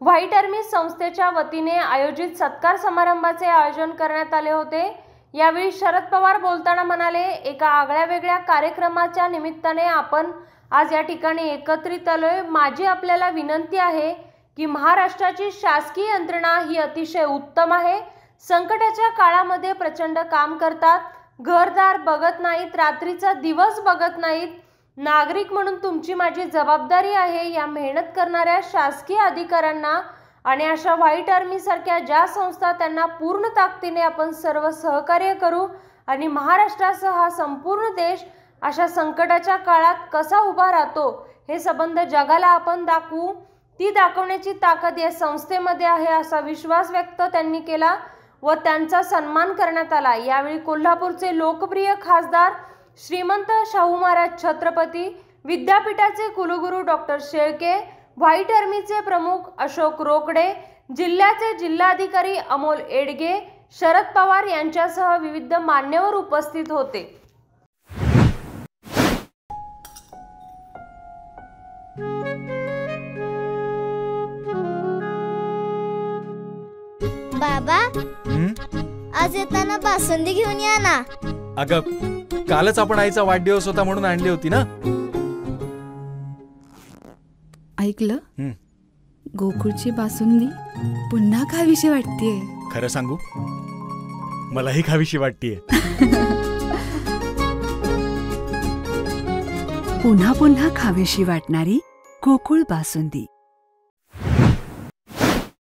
White army संस्थेच्या वतीने आयोजित सत्कार समारंभाचे आयोजन करण्यात आले होते। यावेळी शरद पवार बोलताना म्हणाले, एका आगळ्या वेगळ्या कार्यक्रमाच्या निमित्ताने आपण आज या ठिकाणी एकत्रित आलोय। माझी आपल्याला विनंती आहे की महाराष्ट्राची शासकीय यंत्रणा ही अतिशय उत्तम आहे। संकटाच्या काळामध्ये प्रचंड काम करतात, घरदार बघत नाहीत, रात्रीचा दिवस बघत नाहीत। नागरिक म्हणून तुमची माझी जबाबदारी आहे या मेहनत करणाऱ्या शासकीय अधिकाऱ्यांना आणि अशा व्हाईट आर्मी सारख्या ज्या संस्था त्यांना पूर्ण ताकदीने आपण सर्व सहकार्य करू आणि महाराष्ट्रासह हा संपूर्ण देश अशा संकटाच्या काळात कसा उभा राहतो हे संबंध जगाला आपण दाखवू। ती दाखवण्याची ताकद या संस्थेमध्ये आहे असा विश्वास व्यक्त त्यांनी केला व त्यांचा सन्मान करण्यात आला। यावेळी कोल्हापूरचे लोकप्रिय खासदार श्रीमंत शाहू महाराज छत्रपती विद्यापीठाचे कुलगुरू डॉक्टर शेळके, व्हाईट आर्मीचे प्रमुख अशोक रोकडे, जिल्ह्याचे जिल्हाधिकारी अमोल एडगे, शरद पवार यांच्यासह विविध मान्यवर उपस्थित होते। बाबा, आज येताना बासुंदी घेऊन या ना। अगं, कालच आपण आईचा वाढदिवस होता म्हणून आणली होती ना। ऐकलं, गोकुळची बासुंदी पुन्हा खावीशी वाटतेय। खरं सांगू, मलाही खावीशी वाटतेय। पुन्हा पुन्हा खावीशी वाटणारी गोकुळ बासुंदी।